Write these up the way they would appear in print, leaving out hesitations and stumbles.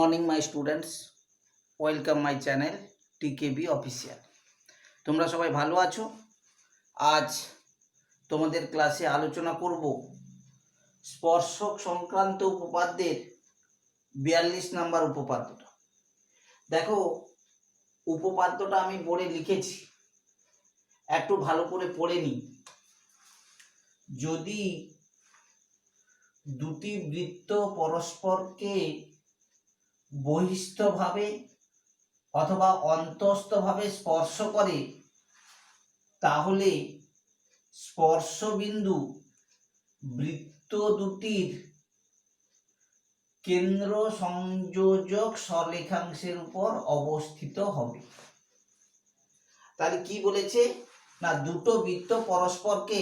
Morning my students, welcome my channel TKB official. তোমরা সবাই ভালো আছো? আজ তোমাদের ক্লাসে আলোচনা করব স্পর্শক সংক্রান্ত উপপাদ্যের 42 নম্বর উপপাদ্যটা। দেখো, উপপাদ্যটা আমি বোর্ডে লিখেছি, একটু ভালো করে পড়ে নিই। যদি দুটি বৃত্ত পরস্পরকে বহিস্থভাবে অথবা অন্তস্থভাবে স্পর্শ করে, তাহলে স্পর্শবিন্দু বৃত্ত দুটির কেন্দ্র সংযোজক সরলেখাংশের উপর অবস্থিত হবে। তাহলে কি বলেছে না, দুটো বৃত্ত পরস্পরকে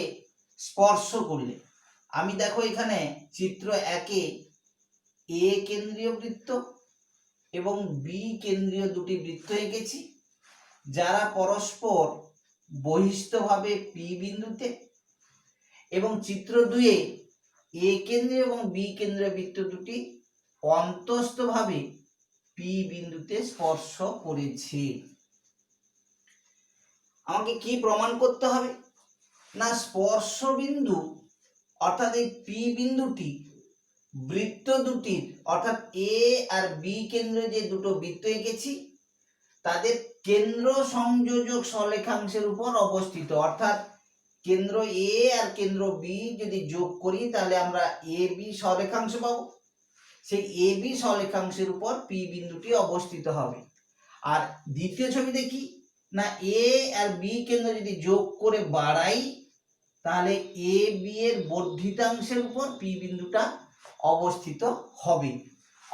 স্পর্শ করলে, আমি দেখো এখানে চিত্র 1-এ এ কেন্দ্রীয় বৃত্ত এবং বি কেন্দ্রীয় দুটি বৃত্ত এঁকেছি, যারা পরস্পর বহিস্থভাবে পি বিন্দুতে, এবং চিত্র 2-এ এ কেন্দ্রীয় এবং বি কেন্দ্রীয় বৃত্ত দুটি অন্তস্থভাবে পি বিন্দুতে স্পর্শ করেছে। আমাকে কি প্রমাণ করতে হবে না, স্পর্শ বিন্দু অর্থাৎ এই পি বিন্দুটি বৃত্ত দুটির অর্থাৎ এ আর বি কেন্দ্রে যে দুটো বৃত্ত এঁকেছি তাদের কেন্দ্র সংযোজক সরলেখাংশের উপর অবস্থিত। অর্থাৎ কেন্দ্র এ আর কেন্দ্র বি যদি যোগ করি তাহলে আমরা এ বি সরলেখাংশ পাবো। সেই এ বি সরলেখাংশের উপর পি বিন্দুটি অবস্থিত হবে। আর দ্বিতীয় ছবি দেখি না, এ আর বি কেন্দ্র যদি যোগ করে বাড়াই তাহলে এ বি এর বর্ধিতাংশের উপর পি বিন্দুটা অবস্থিত হবে।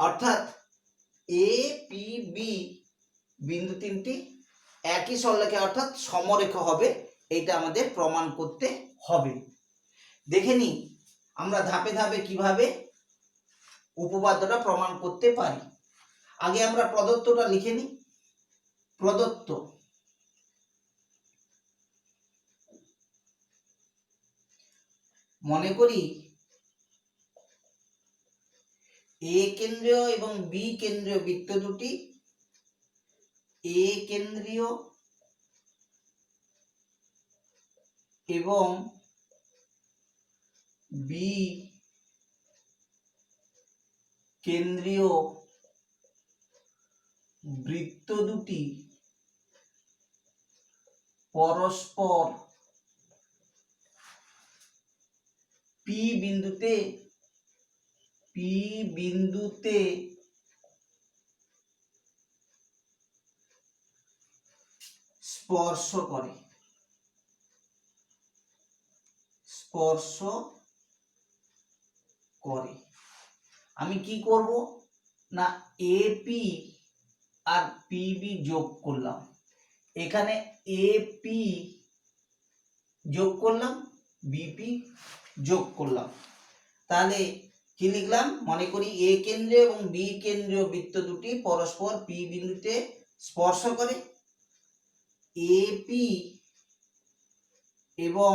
অর্থাৎ এ পি বি বিন্দু তিনটি একই সরলরেখা অর্থাৎ সমরেখ হবে। এটা আমাদের প্রমাণ করতে হবে। দেখে নিই আমরা ধাপে ধাপে কিভাবে উপপাদ্যটা প্রমাণ করতে পারি। আগে আমরা প্রদত্তটা লিখে নিই। প্রদত্ত মনে করি এ কেন্দ্রীয় এবং বি কেন্দ্রীয় বৃত্ত দুটি এ কেন্দ্রীয় এবং বি কেন্দ্রীয় বৃত্ত দুটি পরস্পর পি বিন্দুতে স্পর্শ করে। আমি কি করব না, এপি আর পিবি যোগ করলাম, এখানে এপি যোগ করলাম, বিপি যোগ করলাম। তাহলে কি লিখলাম, মনে করি এ কেন্দ্রীয় এবং বি কেন্দ্রীয় বৃত্ত দুটি পরস্পর পি বিন্দুতে স্পর্শ করে। এপি এবং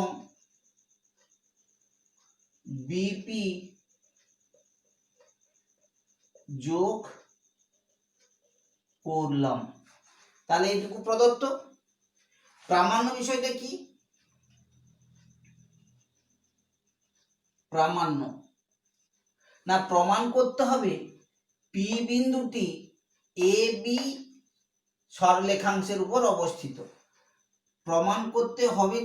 বিপি যোগ করলাম। তাহলে এইটুকু প্রদত্ত। প্রামাণ্য বিষয়টা কি, প্রামাণ্য না, প্রমাণ করতে হবে পি বিন্দুটি এ বি সরলেখাংশের উপর অবস্থিত। প্রমাণ করতে হবে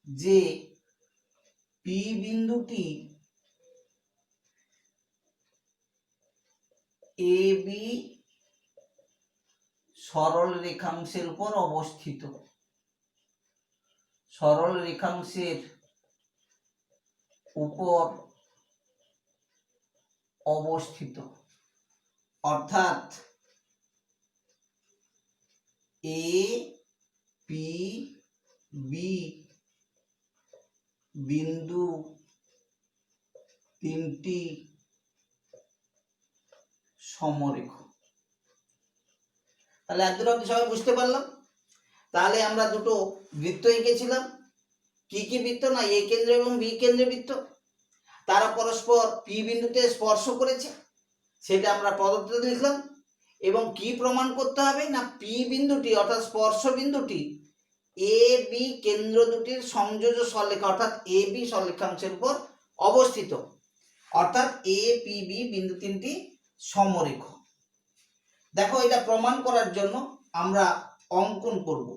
যে পি বিন্দুটি এ বি সরল রেখাংশের উপর অবস্থিত। সরল রেখাংশের উপর অবস্থিত অর্থাৎ এ পি বি বিন্দু তিনটি সমরেখ। তাহলে এতটুকু সবাই বুঝতে পারলাম। তাহলে আমরা দুটো বৃত্ত এঁকেছিলাম, কি কি বৃত্ত? না এ কেন্দ্র এবং বি কেন্দ্রে বৃত্ত, তারা পরস্পর পি বিন্দুতে স্পর্শ করেছে, সেটা আমরা পদ্ধতিতে লিখলাম। এবং কি প্রমাণ করতে হবে? না পি বিন্দুটি অর্থাৎ স্পর্শ বিন্দুটি এ বি কেন্দ্র দুটির সংযোজ্য সরলরেখা অর্থাৎ এ বি সরলরেখাংশের উপর অবস্থিত, অর্থাৎ এ পি বি বিন্দু তিনটি সমরেখ। দেখো, এটা প্রমাণ করার জন্য আমরা অঙ্কন করব।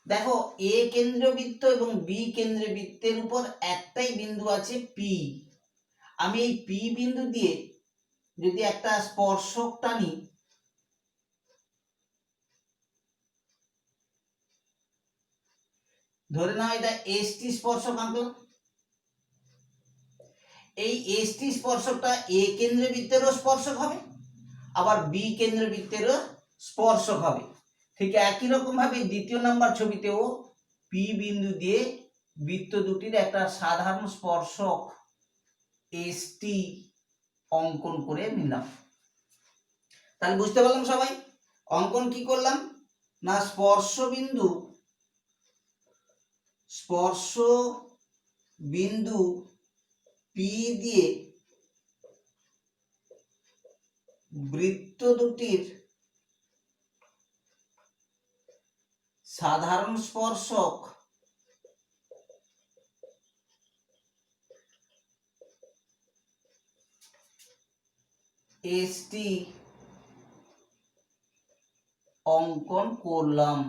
দেখো, এ কেন্দ্রীয় বৃত্ত এবং বি কেন্দ্রীয় বৃত্তের উপর একটাই বিন্দু আছে পি। আমি এই পি বিন্দু দিয়ে যদি একটা স্পর্শক টানি, ধরে নাও এটা এসটি স্পর্শক আঁকলাম, এই এসটি স্পর্শকটা এ কেন্দ্রীয় বৃত্তেরও স্পর্শক হবে, আবার বি কেন্দ্রীয় বৃত্তেরও স্পর্শক হবে। ঠিক একই রকম ভাবে দ্বিতীয় নাম্বার ছবিতেও পি বিন্দু দিয়ে বৃত্ত দুটির একটা সাধারণ স্পর্শক এসটি অঙ্কন করে নিলাম। তাহলে বুঝতে পারলাম সবাই অঙ্কন কি করলাম? না স্পর্শ বিন্দু পি দিয়ে বৃত্ত দুটির সাধারণ স্পর্শক এসটি অঙ্কন করলাম।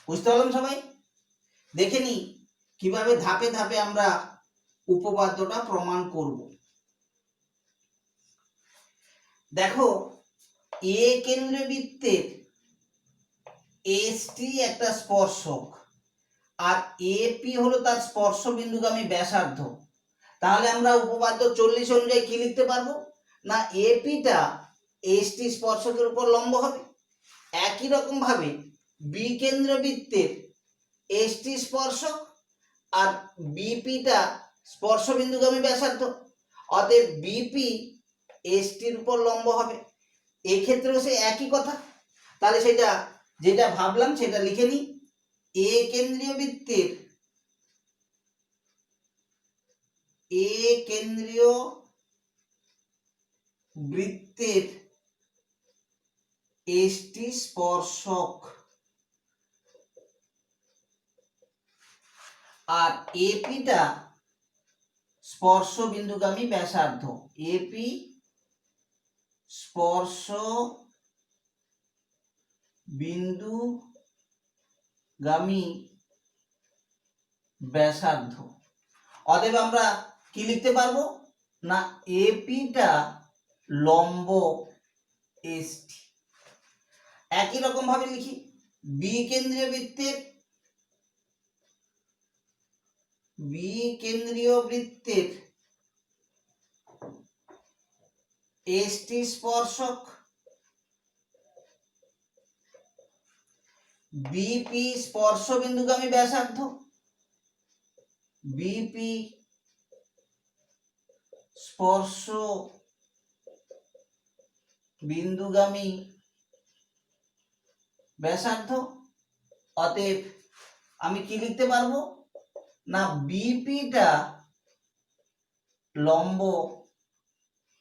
বুঝতে পারলাম সবাই? দেখে নি কিভাবে ধাপে ধাপে আমরা উপপাদ্যটা প্রমাণ করব। দেখো, এ কেন্দ্রীয় বৃত্তের এসটি একটা স্পর্শক আর এপি হলো তার স্পর্শ বিন্দুগামী ব্যাসার্ধ। তাহলে আমরা উপপাদ্য 40 অনুযায়ী কি লিখতে পারবো? না এপিটা এসটি স্পর্শকের উপর লম্ব হবে। একই রকম ভাবে বি কেন্দ্রীয় বৃত্তের এসটি স্পর্শক আর বিপিটা স্পর্শ বিন্দুগামী ব্যাসার্ধ, অতএব বিপি এসটির উপর লম্ব হবে। এক্ষেত্রেও সে একই কথা। তাহলে সেটা যেটা ভাবলাম সেটা লিখে নিই। এ কেন্দ্রীয় বৃত্তের এসটি স্পর্শক আর এপিটা স্পর্শ বিন্দুগামী ব্যাসার্ধ। এপি স্পর্শ বিন্দুগামী ব্যাসার্ধ। অতএব আমরা কি লিখতে পারবো? না এপিটা লম্ব এসটি। একই রকম ভাবে লিখি বি কেন্দ্রীয় বৃত্তের এসটি স্পর্শক বিপি স্পর্শ বিন্দুগামী ব্যাসার্ধ। বিপি স্পর্শ বিন্দুগামী ব্যাসার্ধ। অতএব আমি কি লিখতে পারবো? না বিপিটা লম্ব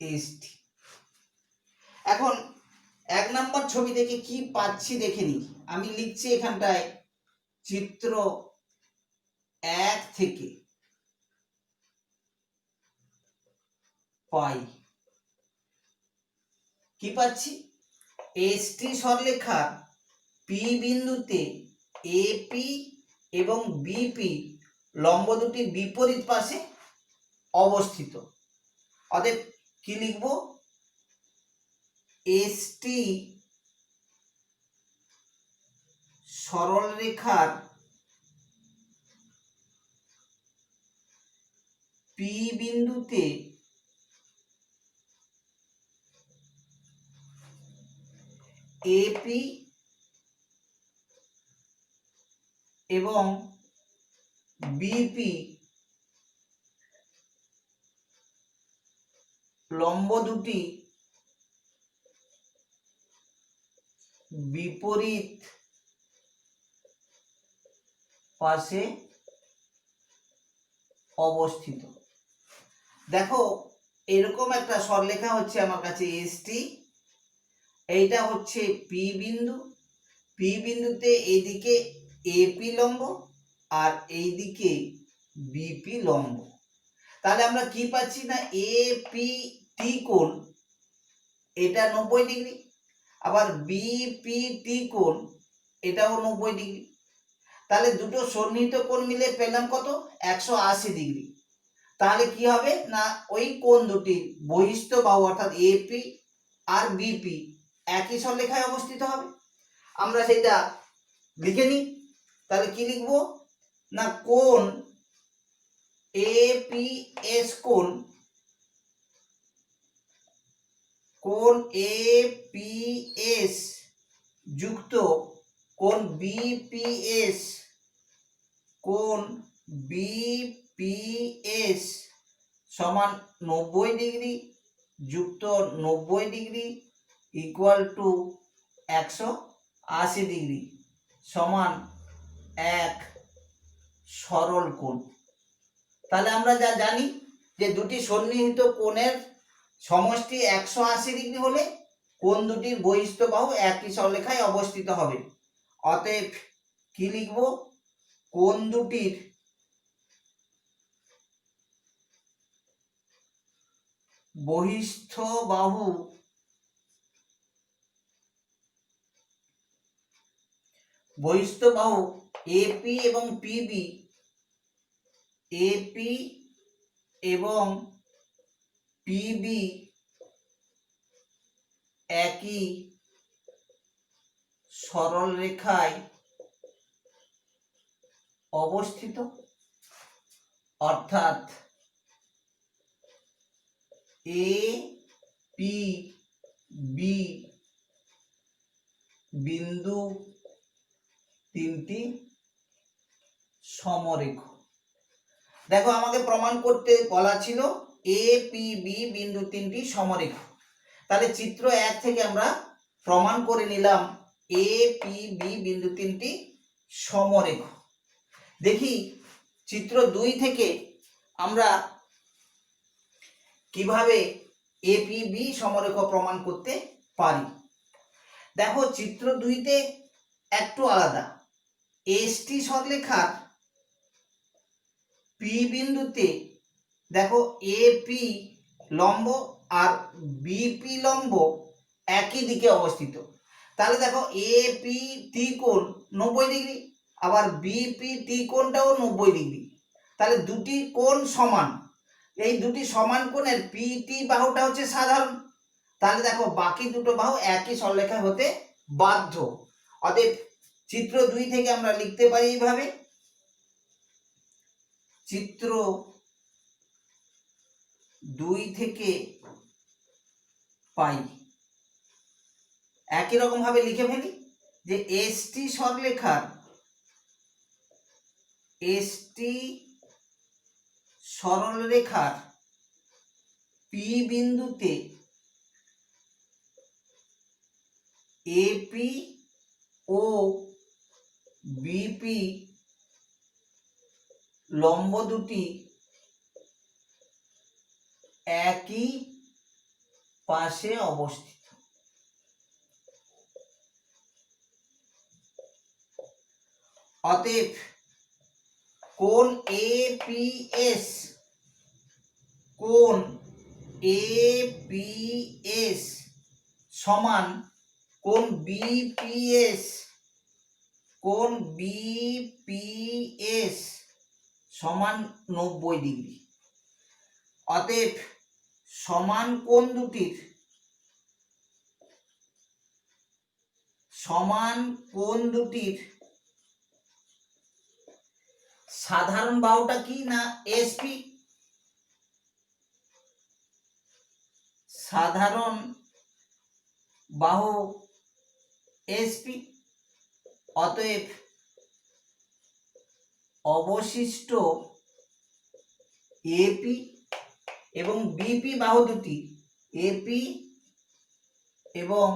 এসটি। এখন 1 নম্বর ছবি থেকে কি পাচ্ছি দেখে নিই। আমি লিখছি এখানটায় চিত্র 1 থেকে পাই কি পাচ্ছি? এসটি সরলরেখার পি বিন্দুতে এপি এবং বিপি লম্ব দুটি বিপরীত পাশে অবস্থিত। অতএব কি লিখব? এসটি সরলরেখার পি বিন্দুতে এপি এবং বিপি লম্ব দুটি বিপরীত পাশে অবস্থিত। দেখো এরকম একটা সরলরেখা হচ্ছে আমার কাছে এসটি, এইটা হচ্ছে পি বিন্দু, পি বিন্দুতে এইদিকে এপি লম্ব আর এইদিকে বিপি লম্ব। তাহলে আমরা কি পাচ্ছি না এপি টি কোণ এটা 90 ডিগ্রি, আবার বিপি টি কোণ এটাও 90 ডিগ্রি। তাহলে দুটো সন্নিহিত কোণ মিলে পেলাম কত 180 ডিগ্রি। তাহলে কি হবে না ওই কোণ দুটির বহিস্থ বাহু অর্থাৎ এপি আর বিপি একই সরলরেখায় অবস্থিত হবে। আমরা সেটা লিখে নিই। তাহলে কি লিখব না কোণ এপিএস কোণ এপিএস যুক্ত কোণ বিপিএস সমান 90 ডিগ্রি যুক্ত 90 ডিগ্রি ইকুয়াল টু 180 ডিগ্রি সমান এক সরল কোণ। তাহলে আমরা যা জানি যে দুটি সন্নিহিত কোণের সমষ্টি 180 ডিগ্রি হলে কোণ দুটির বহিস্থ বাহু একই সরলরেখায় অবস্থিত হবে। অতএব কি লিখব কোণ দুটির বহিস্থ বাহু এপি এবং পিবি একই সরলরেখায় অবস্থিত, অর্থাৎ এ পি বি বিন্দু তিনটি সমরেখ। দেখো আমাকে প্রমাণ করতে বলা ছিল এ পি বি বিন্দু তিনটি সমরেখ। তাহলে চিত্র 1 থেকে আমরা প্রমাণ করে নিলাম এ পি বি বিন্দু তিনটি সমরেখ। দেখি চিত্র 2 থেকে আমরা কিভাবে এ পি বি সমরেখ প্রমাণ করতে পারি। দেখো চিত্র 2 তে একটু আলাদা। এসটি সরলরেখার পি বিন্দুতে দেখো এপি লম্ব আর বিপি লম্ব একই দিকে অবস্থিত। তাহলে দেখো এপি টি কোণ 90 ডিগ্রি, আবার বিপি টি কোণটাও 90 ডিগ্রি। তাহলে দুটি কোণ সমান, এই দুটি সমান কোণের পিটি বাহুটা হচ্ছে সাধারণ। তাহলে দেখো বাকি দুটো বাহু একই সরলরেখায় হতে বাধ্য। অতএব চিত্র 2 থেকে আমরা লিখতে পারি এইভাবে, চিত্র 2 থেকে পাই একই রকম ভাবে লিখে ফেলি যে এসটি সরলরেখার পি বিন্দুতে এপি ও বিপি লম্ব দুটি একই পাশে অবস্থিত। অতএব কোণ এপিএস সমান কোণ বিপিএস সমান 90 ডিগ্রি। অতএব সমান কোণ দুটির সাধারণ বাহুটা কি না এসপি, সাধারণ বাহু এসপি। অতএব অবশিষ্ট এপি এবং বিপি বাহু দুটি এপি এবং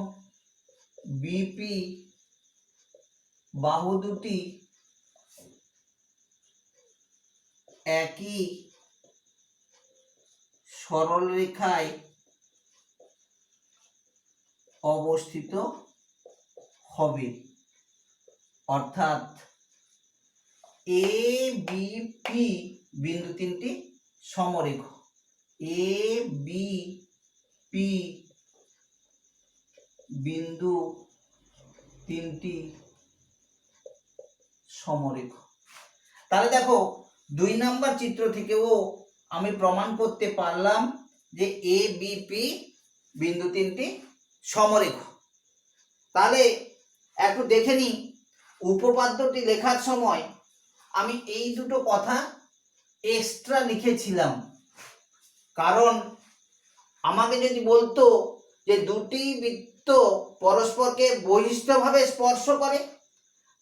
বিপি বাহু দুটি একই সরলরেখায় অবস্থিত হবে, অর্থাৎ এ বি পি বিন্দু তিনটি সমরেখ। এ বি পি বিন্দু তিনটি সমরেখ। তাহলে দেখো 2 নম্বর চিত্র থেকেও আমি প্রমাণ করতে পারলাম যে এ বি পি বিন্দু তিনটি সমরেখ। তাহলে একটু দেখে নিই, উপপাদ্যটি লেখার সময় আমি এই দুটো কথা এক্সট্রা লিখেছিলাম, কারণ আমাকে যদি বলতো যে দুটি বৃত্ত পরস্পরকে বহিষ্ঠভাবে স্পর্শ করে,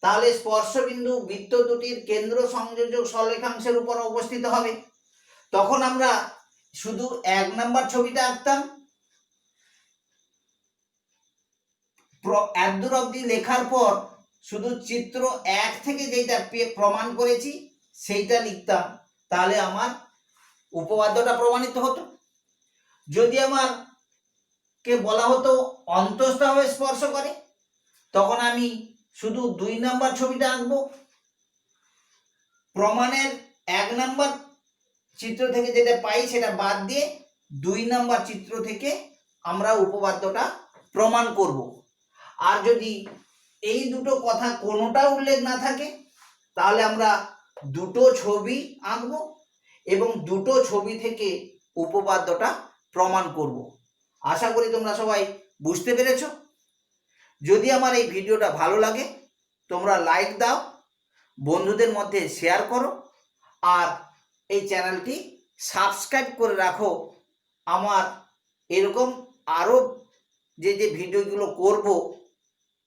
তাহলে স্পর্শবিন্দু বৃত্ত দুটির কেন্দ্র সংযোজক সরলরেখাংশের উপর অবস্থিত হবে। তখন আমরা শুধু 1 নম্বর ছবিটা আঁকতাম, এতদূর অবধি লেখার পর শুধু চিত্র 1 থেকে যেটা প্রমাণ করেছি সেইটা লিখতাম, তাহলে আমার উপপাদ্যটা প্রমাণিত হতো। যদি আমার কে বলা হতো অন্তঃস্থভাবে স্পর্শ করে, তখন আমি শুধু 2 নম্বর ছবিটা আঁকবো, প্রমাণের 1 নম্বর চিত্র থেকে যেটা পাই সেটা বাদ দিয়ে 2 নম্বর চিত্র থেকে আমরা উপপাদ্যটা প্রমাণ করব। আর যদি এই দুটো কথা কোনোটা উল্লেখ না থাকে, তাহলে আমরা দুটো ছবি আঁকবো এবং দুটো ছবি থেকে উপপাদ্যটা প্রমাণ করব। আশা করি তোমরা সবাই বুঝতে পেরেছো। যদি আমার এই ভিডিওটা ভালো লাগে তোমরা লাইক দাও, বন্ধুদের মধ্যে শেয়ার করো, আর এই চ্যানেলটি সাবস্ক্রাইব করে রাখো। আমার এরকম আরও যে ভিডিওগুলো করব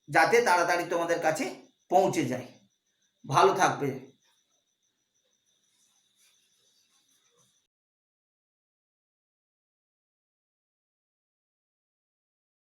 যাতে তাড়াতাড়ি তোমাদের কাছে পৌঁছে যায়। ভালো থাকবে।